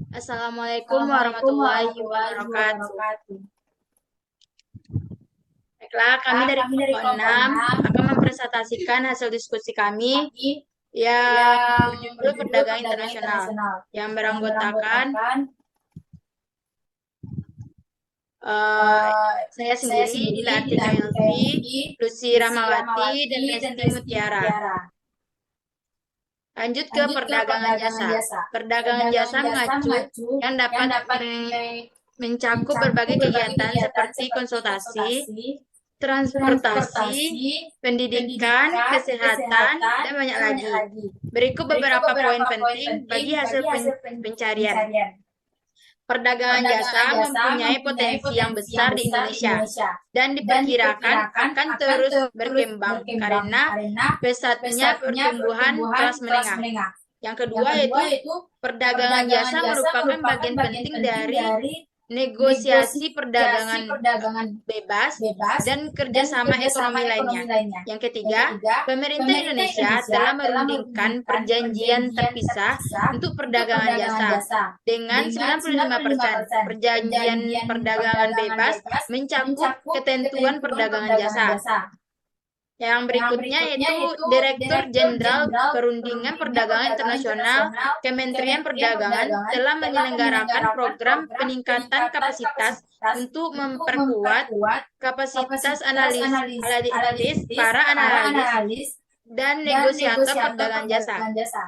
Assalamualaikum Assalamualaikum warahmatullahi warahmatullahi wabarakatuh. wabarakatuh. Baiklah, kami Nah, dari kami dari kelompok kelompok 6 6 akan mempresentasikan hasil diskusi kami kami yang yang berjudul berjudul Perdagangan Perdagangan Internasional Internasional yang yang beranggotakan beranggotakan eh, eh, saya saya sendiri, Dila sendiri, Artika Dilantik Yelvi, Yelvi, Lucy Lucy Rahmawati, dan Rahmawati, dan Resti Resti Mutiara. Mutiara. Lanjut ke Lanjut ke perdagangan perdagangan jasa. jasa. Perdagangan Perdagangan jasa jasa mengacu mengacu yang yang dapat dapat mencakup mencakup berbagai berbagai kegiatan kegiatan seperti seperti konsultasi, konsultasi, transportasi, transportasi, pendidikan, pendidikan, kesehatan, kesehatan, dan banyak dan banyak lagi. lagi. Berikut Berikut beberapa poin beberapa poin penting bagi penting hasil bagi hasil pencarian. pencarian. Perdagangan jasa Perdagangan jasa mempunyai mempunyai potensi yang potensi yang besar di besar di Indonesia Indonesia dan dan diperkirakan diperkirakan akan akan terus terus berkembang berkembang karena karena pesatnya pesatnya pertumbuhan pertumbuhan kelas kelas menengah. menengah. Yang Yang kedua kedua yaitu yaitu perdagangan perdagangan jasa jasa merupakan merupakan bagian bagian penting penting dari dari negosiasi negosiasi perdagangan perdagangan bebas bebas dan dan kerjasama kerjasama ekonomi ekonomi lainnya. lainnya. Yang Yang ketiga, ketiga, pemerintah pemerintah Indonesia Indonesia telah telah merundingkan merundingkan perjanjian perjanjian terpisah terpisah untuk untuk perdagangan perdagangan jasa jasa dengan dengan 95%. 95%. Perjanjian Perjanjian perdagangan perdagangan bebas bebas mencakup mencakup ketentuan ketentuan perdagangan perdagangan jasa. jasa. Yang Yang berikutnya berikutnya yaitu yaitu Direktur Direktur Jenderal Jenderal Perundingan Perundingan Perdagangan Perdagangan Internasional Internasional Kementerian Kementerian Perdagangan Perdagangan telah telah menyelenggarakan menyelenggarakan program program peningkatan peningkatan kapasitas kapasitas untuk untuk memperkuat memperkuat kapasitas kapasitas analitis, para para analis, analis, dan dan negosiator negosiator perdagangan jasa. perdagangan jasa.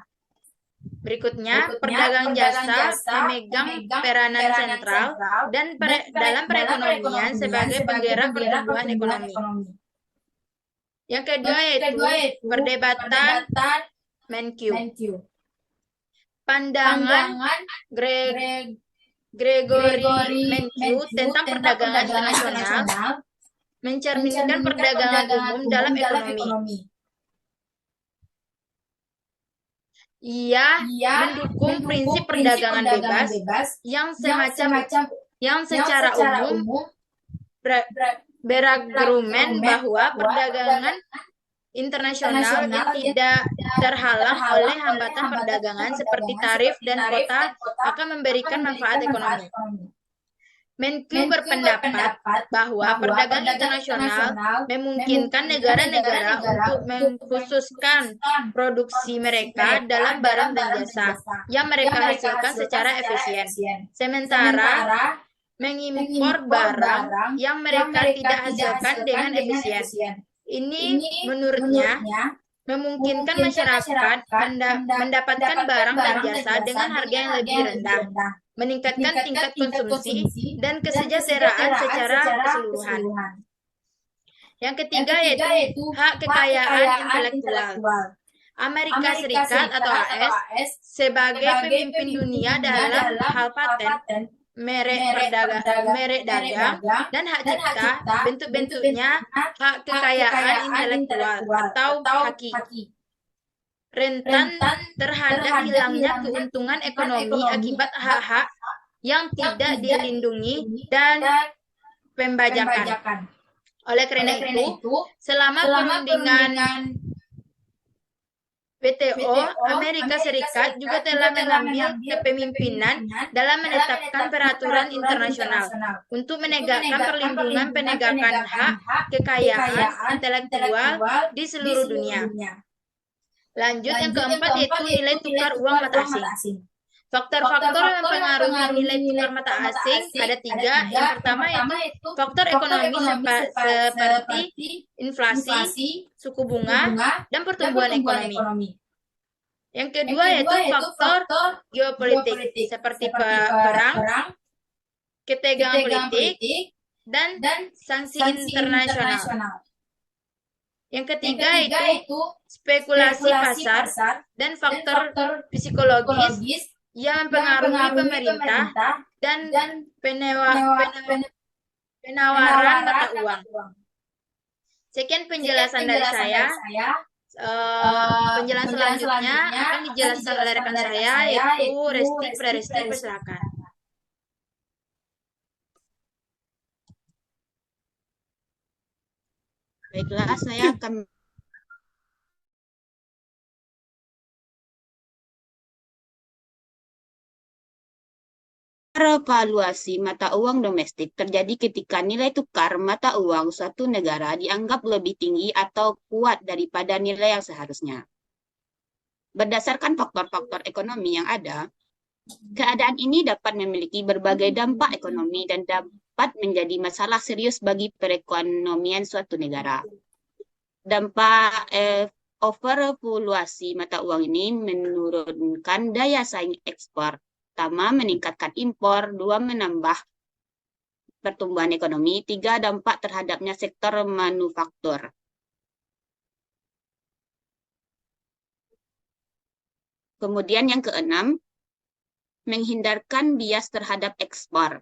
Berikutnya, Berikutnya, perdagangan perdagangan jasa jasa memegang memegang peranan peranan sentral sentral dan dan dalam dalam perekonomian perekonomian sebagai sebagai penggerak penggerak pertumbuhan pertumbuhan ekonomi. ekonomi. Yang kedua Yang yaitu kedua yaitu perdebatan perdebatan Menkyu. Menkyu. Pandangan Pandangan Gregory Gregory Menkyu Menkyu tentang tentang perdagangan perdagangan internasional internasional mencerminkan mencerminkan perdagangan perdagangan umum umum dalam dalam ekonomi. ekonomi. Ia Ia mendukung mendukung prinsip prinsip perdagangan perdagangan bebas bebas yang yang semacam yang yang secara secara umum umum berargumen berargumen bahwa bahwa perdagangan perdagangan internasional yang internasional yang tidak tidak terhalang oleh terhalang oleh hambatan hambatan perdagangan seperti perdagangan tarif seperti dan tarif kuota dan kota akan akan memberikan manfaat memberikan manfaat ekonomi. ekonomi. Menkyu Menkyu berpendapat berpendapat bahwa bahwa perdagangan perdagangan internasional internasional memungkinkan memungkinkan negara-negara negara-negara untuk untuk mengkhususkan mengkhususkan produksi produksi mereka mereka dalam dalam barang dan barang dan jasa jasa yang yang mereka mereka hasilkan hasilkan secara secara efisien. efisien. Sementara Sementara mengimpor mengimpor barang barang yang yang mereka mereka tidak tidak hasilkan hasilkan dengan dengan efisien. efisien. Ini Ini menurutnya menurutnya memungkinkan memungkinkan masyarakat masyarakat mendapatkan mendapatkan barang dan barang dan jasa jasa dengan harga dengan yang harga lebih yang lebih rendah, rendah, meningkatkan meningkatkan tingkat tingkat konsumsi konsumsi dan dan kesejahteraan kesejahteraan secara secara keseluruhan. keseluruhan. Yang Yang ketiga ketiga yaitu yaitu hak hak kekayaan kekayaan intelektual. intelektual. Amerika Amerika Serikat atau Serikat atau AS AS sebagai sebagai pemimpin pemimpin dunia dunia dalam dalam hal paten, paten, merek merek merek dagang, dagang, dan hak dan hak cipta, cipta, bentuk-bentuknya bentuk-bentuknya hak hak kekayaan kekayaan intelektual intelektual atau atau haki, haki, rentan rentan terhadap terhadap hilangnya hilangnya keuntungan keuntungan ekonomi ekonomi akibat akibat hak-hak yang yang tidak tidak dilindungi dilindungi dan dan pembajakan. pembajakan. Oleh karena Oleh karena itu, itu, selama selama perundingan perundingan WTO, WTO, Amerika Amerika Serikat juga Serikat juga telah telah mengambil mengambil kepemimpinan kepemimpinan dalam dalam menetapkan menetapkan peraturan peraturan internasional internasional untuk untuk menegakkan menegakkan perlindungan perlindungan penegakan penegakan hak hak kekayaan kekayaan intelektual intelektual di di seluruh seluruh dunia. dunia. Lanjut, yang Lanjut yang keempat keempat yaitu yaitu nilai nilai tukar uang tukar mata uang asing. mata asing. Faktor-faktor yang Faktor-faktor yang mempengaruhi mempengaruhi nilai nilai tukar mata tukar mata asing asing ada ada tiga. tiga. Yang Yang pertama pertama yaitu yaitu faktor faktor ekonomi ekonomi seperti seperti inflasi, inflasi, suku suku bunga, bunga, dan dan pertumbuhan pertumbuhan ekonomi. ekonomi. Yang Yang kedua kedua yaitu yaitu faktor faktor geopolitik geopolitik seperti seperti perang, perang, ketegangan ketegangan politik, politik, dan dan sanksi sanksi internasional. internasional. Yang Yang ketiga ketiga yaitu yaitu spekulasi spekulasi pasar pasar dan dan faktor faktor psikologis psikologis yang yang mempengaruhi mempengaruhi pemerintah pemerintah dan dan penawaran mata penawaran mata uang. uang. Sekian Sekian penjelasan dari penjelasan saya. dari saya. Penjelasan Penjelasan selanjutnya selanjutnya akan akan dijelaskan oleh dijelaskan rekan oleh rekan saya, saya yaitu yaitu Resti. Resti Resti, Praresti. persilakan. Baiklah, saya akan Revaluasi mata uang domestik terjadi ketika nilai tukar mata uang suatu negara dianggap lebih tinggi atau kuat daripada nilai yang seharusnya. Berdasarkan faktor-faktor ekonomi yang ada, keadaan ini dapat memiliki berbagai dampak ekonomi dan dapat menjadi masalah serius bagi perekonomian suatu negara. Dampak overvaluasi mata uang ini menurunkan daya saing ekspor. Pertama, meningkatkan impor. Dua, menambah pertumbuhan ekonomi. Tiga, dampak terhadapnya sektor manufaktur. Kemudian yang keenam, menghindarkan bias terhadap ekspor.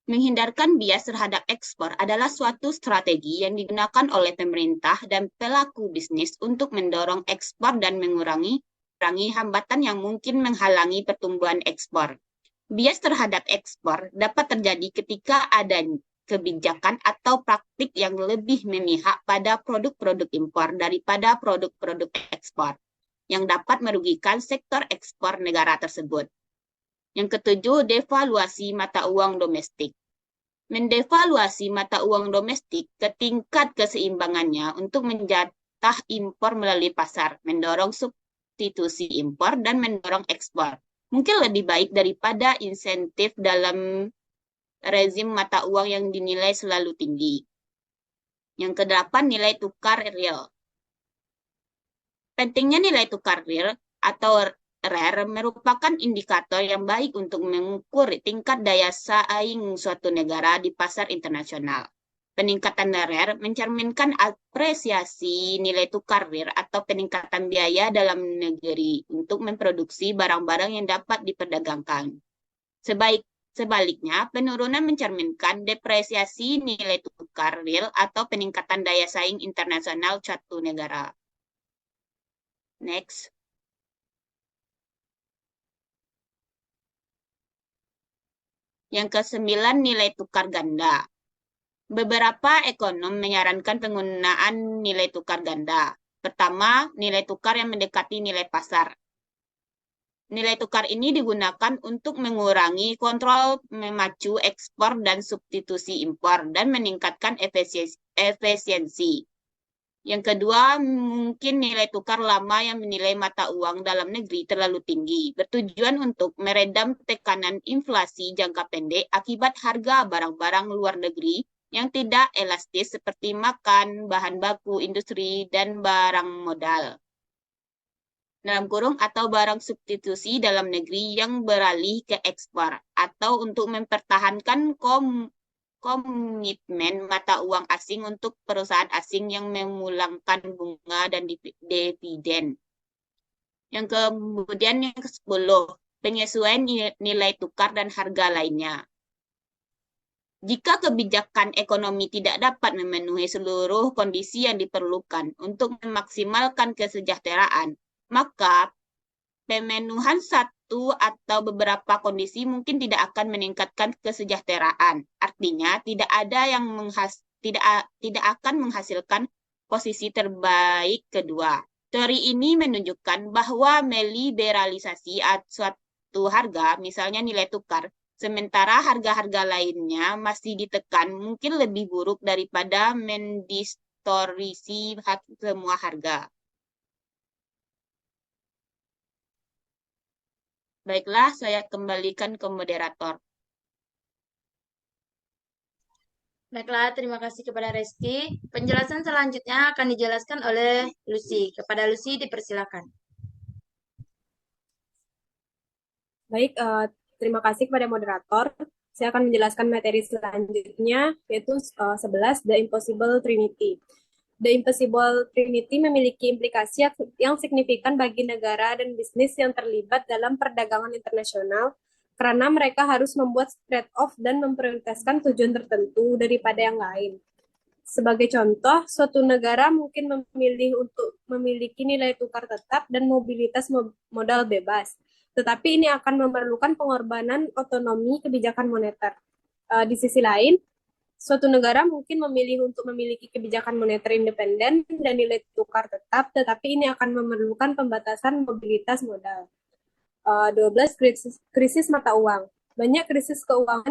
Menghindarkan bias terhadap ekspor adalah suatu strategi yang digunakan oleh pemerintah dan pelaku bisnis untuk mendorong ekspor dan mengurangi hambatan yang mungkin menghalangi pertumbuhan ekspor. Bias terhadap ekspor dapat terjadi ketika ada kebijakan atau praktik yang lebih memihak pada produk-produk impor daripada produk-produk ekspor, yang dapat merugikan sektor ekspor negara tersebut. Yang ketujuh, devaluasi mata uang domestik. Mendevaluasi mata uang domestik ke tingkat keseimbangannya untuk menjatah impor melalui pasar, mendorong substitusi impor, dan mendorong ekspor. Mungkin lebih baik daripada insentif dalam rezim mata uang yang dinilai selalu tinggi. Yang kedelapan, nilai tukar real. Pentingnya nilai tukar real atau RER merupakan indikator yang baik untuk mengukur tingkat daya saing suatu negara di pasar internasional. Peningkatan RER mencerminkan apresiasi nilai tukar real atau peningkatan biaya dalam negeri untuk memproduksi barang-barang yang dapat diperdagangkan. Sebaliknya, penurunan mencerminkan depresiasi nilai tukar real atau peningkatan daya saing internasional suatu negara. Next. Yang kesembilan, nilai tukar ganda. Beberapa ekonom menyarankan penggunaan nilai tukar ganda. Pertama, nilai tukar yang mendekati nilai pasar. Nilai tukar ini digunakan untuk mengurangi kontrol memacu ekspor dan substitusi impor dan meningkatkan efisiensi. Yang kedua, mungkin nilai tukar lama yang menilai mata uang dalam negeri terlalu tinggi, bertujuan untuk meredam tekanan inflasi jangka pendek akibat harga barang-barang luar negeri yang tidak elastis seperti makan, bahan baku, industri, dan barang modal. Dalam kurung atau barang substitusi dalam negeri yang beralih ke ekspor, atau untuk mempertahankan komitmen mata uang asing untuk perusahaan asing yang memulangkan bunga dan dividen. Yang kemudian yang ke-10, penyesuaian nilai tukar dan harga lainnya. Jika kebijakan ekonomi tidak dapat memenuhi seluruh kondisi yang diperlukan untuk memaksimalkan kesejahteraan, maka pemenuhan satu atau beberapa kondisi mungkin tidak akan meningkatkan kesejahteraan. Artinya, tidak ada yang tidak akan menghasilkan posisi terbaik kedua. Teori ini menunjukkan bahwa meliberalisasi suatu harga, misalnya nilai tukar, sementara harga-harga lainnya masih ditekan, mungkin lebih buruk daripada mendistorisi semua harga. Baiklah, saya kembalikan ke moderator. Baiklah, terima kasih kepada Reski. Penjelasan selanjutnya akan dijelaskan oleh Lucy. Kepada Lucy dipersilakan. Baik, terima kasih kepada moderator. Saya akan menjelaskan materi selanjutnya, yaitu 11, The Impossible Trinity. The Impossible Trinity memiliki implikasi yang signifikan bagi negara dan bisnis yang terlibat dalam perdagangan internasional, karena mereka harus membuat trade-off dan memprioritaskan tujuan tertentu daripada yang lain. Sebagai contoh, suatu negara mungkin memilih untuk memiliki nilai tukar tetap dan mobilitas modal bebas, tetapi ini akan memerlukan pengorbanan otonomi kebijakan moneter. Di sisi lain, Suatu negara mungkin memilih untuk memiliki kebijakan moneter independen dan nilai tukar tetap, tetapi ini akan memerlukan pembatasan mobilitas modal. 12 krisis mata uang. Banyak krisis keuangan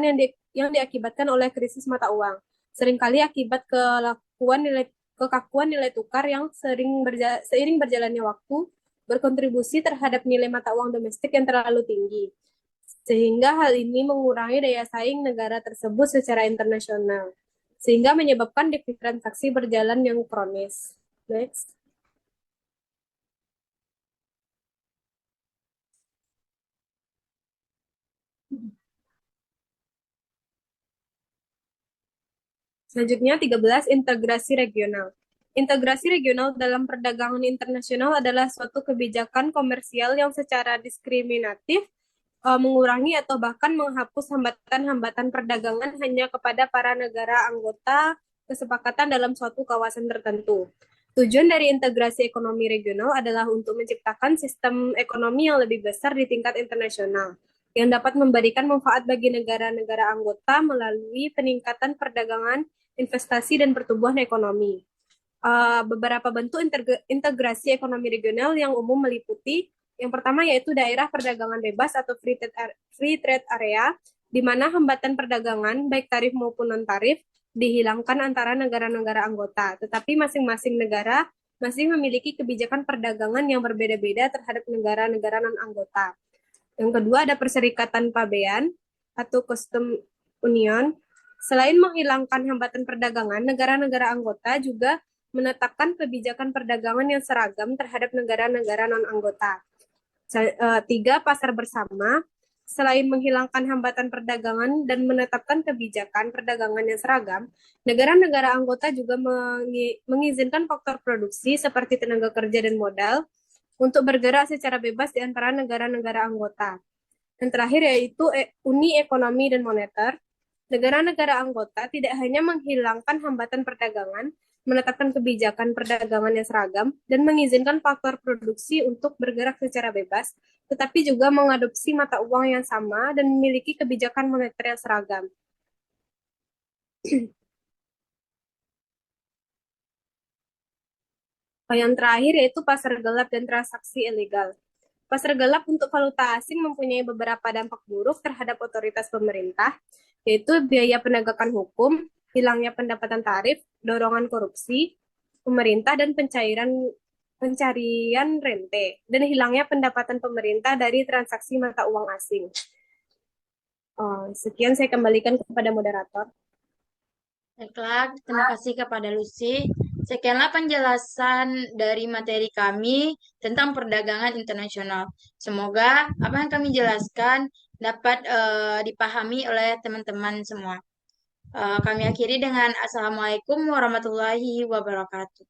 yang diakibatkan oleh krisis mata uang. Seringkali akibat kekakuan nilai tukar yang seiring berjalannya waktu berkontribusi terhadap nilai mata uang domestik yang terlalu tinggi. Sehingga hal ini mengurangi daya saing negara tersebut secara internasional. Sehingga menyebabkan defisit transaksi berjalan yang kronis. Next. Selanjutnya 13, integrasi regional. Integrasi regional dalam perdagangan internasional adalah suatu kebijakan komersial yang secara diskriminatif mengurangi atau bahkan menghapus hambatan-hambatan perdagangan hanya kepada para negara anggota kesepakatan dalam suatu kawasan tertentu. Tujuan dari integrasi ekonomi regional adalah untuk menciptakan sistem ekonomi yang lebih besar di tingkat internasional, yang dapat memberikan manfaat bagi negara-negara anggota melalui peningkatan perdagangan, investasi, dan pertumbuhan ekonomi. Beberapa bentuk integrasi ekonomi regional yang umum meliputi yang pertama yaitu daerah perdagangan bebas atau free trade area, di mana hambatan perdagangan, baik tarif maupun non-tarif, dihilangkan antara negara-negara anggota, tetapi masing-masing negara masih memiliki kebijakan perdagangan yang berbeda-beda terhadap negara-negara non-anggota. Yang kedua ada perserikatan pabean atau custom union. Selain menghilangkan hambatan perdagangan, negara-negara anggota juga menetapkan kebijakan perdagangan yang seragam terhadap negara-negara non-anggota. Tiga, pasar bersama. Selain menghilangkan hambatan perdagangan dan menetapkan kebijakan perdagangan yang seragam, negara-negara anggota juga mengizinkan faktor produksi seperti tenaga kerja dan modal untuk bergerak secara bebas di antara negara-negara anggota. Dan terakhir yaitu Uni Ekonomi dan Moneter. Negara-negara anggota tidak hanya menghilangkan hambatan perdagangan, menetapkan kebijakan perdagangan yang seragam, dan mengizinkan faktor produksi untuk bergerak secara bebas, tetapi juga mengadopsi mata uang yang sama dan memiliki kebijakan moneter yang seragam. Yang terakhir yaitu pasar gelap dan transaksi ilegal. Pasar gelap untuk valuta asing mempunyai beberapa dampak buruk terhadap otoritas pemerintah, yaitu biaya penegakan hukum, hilangnya pendapatan tarif, dorongan korupsi pemerintah, dan pencarian rente, dan hilangnya pendapatan pemerintah dari transaksi mata uang asing. Sekian saya kembalikan kepada moderator. Baiklah, terima kasih kepada Lucy. Sekianlah penjelasan dari materi kami tentang perdagangan internasional. Semoga apa yang kami jelaskan dapat dipahami oleh teman-teman semua. Kami akhiri dengan Assalamualaikum warahmatullahi wabarakatuh.